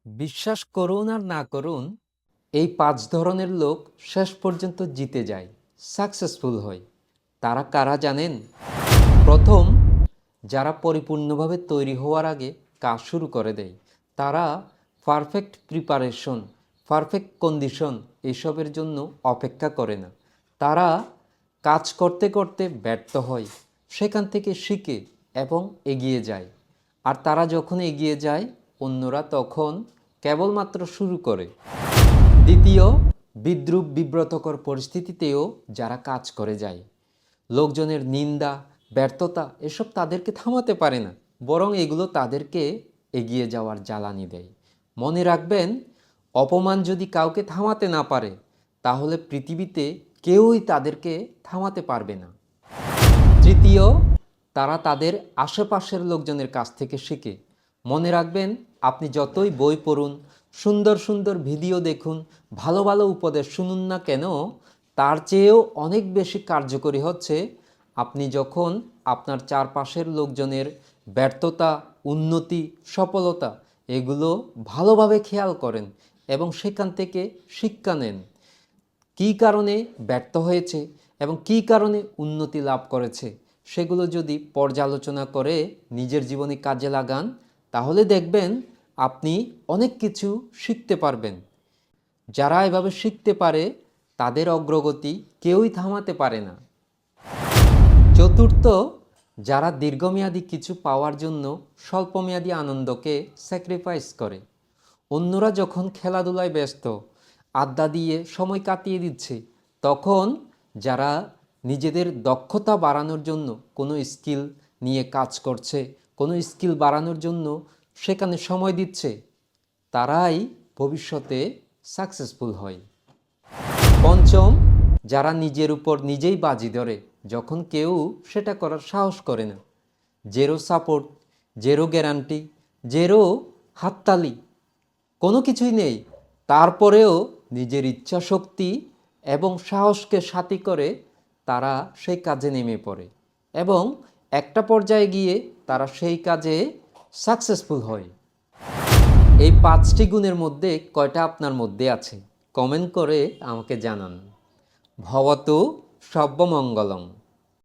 বিশ্বাস করুন আর না করুন, এই ৫ ধরনের লোক শেষ পর্যন্ত জিতে যায়, সাকসেসফুল হয়। তারা কারা জানেন? প্রথম, যারা পরিপূর্ণভাবে তৈরি হওয়ার আগে কাজ শুরু করে দেয়। তারা পারফেক্ট প্রিপারেশন, পারফেক্ট কন্ডিশন এসবের জন্য অপেক্ষা করে না। তারা কাজ করতে করতে ব্যর্থ হয়, সেখান থেকে শিখে এবং এগিয়ে যায়। আর তারা যখন এগিয়ে যায়, অন্যরা তখন কেবলমাত্র শুরু করে। দ্বিতীয়, বিদ্রূপ বিব্রতকর পরিস্থিতিতেও যারা কাজ করে যায়। লোকজনের নিন্দা, ব্যর্থতা এসব তাদেরকে থামাতে পারে না, বরং এগুলো তাদেরকে এগিয়ে যাওয়ার জ্বালানি দেয়। মনে রাখবেন, অপমান যদি কাউকে থামাতে না পারে, তাহলে পৃথিবীতে কেউই তাদেরকে থামাতে পারবে না। তৃতীয়, তারা তাদের আশেপাশের লোকজনের কাছ থেকে শিখে। মনে রাখবেন, আপনি যতই বই পড়ুন, সুন্দর সুন্দর ভিডিও দেখুন, ভালো ভালো উপদেশ শুনুন না কেন, তার চেয়েও অনেক বেশি কার্যকরী হচ্ছে আপনি যখন আপনার চারপাশের লোকজনের ব্যর্থতা, উন্নতি, সফলতা এগুলো ভালোভাবে খেয়াল করেন এবং সেখান থেকে শিক্ষা নেন। কী কারণে ব্যর্থ হয়েছে এবং কী কারণে উন্নতি লাভ করেছে সেগুলো যদি পর্যালোচনা করে নিজের জীবনে কাজে লাগান, তাহলে দেখবেন আপনি অনেক কিছু শিখতে পারবেন। যারা এভাবে শিখতে পারে, তাদের অগ্রগতি কেউই থামাতে পারে না। চতুর্থ, যারা দীর্ঘমেয়াদী কিছু পাওয়ার জন্য স্বল্পমেয়াদী আনন্দকে স্যাক্রিফাইস করে। অন্যরা যখন খেলাধুলায় ব্যস্ত, আড্ডা দিয়ে সময় কাটিয়ে দিচ্ছে, তখন যারা নিজেদের দক্ষতা বাড়ানোর জন্য কোনো স্কিল নিয়ে কাজ করছে, কোনো স্কিল বাড়ানোর জন্য সেখানে সময় দিচ্ছে, তারাই ভবিষ্যতে সাকসেসফুল হয়। পঞ্চম, যারা নিজের উপর নিজেই বাজি ধরে যখন কেউ সেটা করার সাহস করে না। Zero support, zero guarantee, zero হাততালি, কোনো কিছুই নেই, তারপরেও নিজের ইচ্ছা শক্তি এবং সাহসকে সাথী করে তারা সেই কাজে নেমে পড়ে এবং একটা পর্যায়ে গিয়ে তারা সেই কাজে সাকসেসফুল হয়। এই ৫টি গুণের মধ্যে কয়টা আপনার মধ্যে আছে? কমেন্ট করে আমাকে জানান। ভবতু সর্বমঙ্গলং।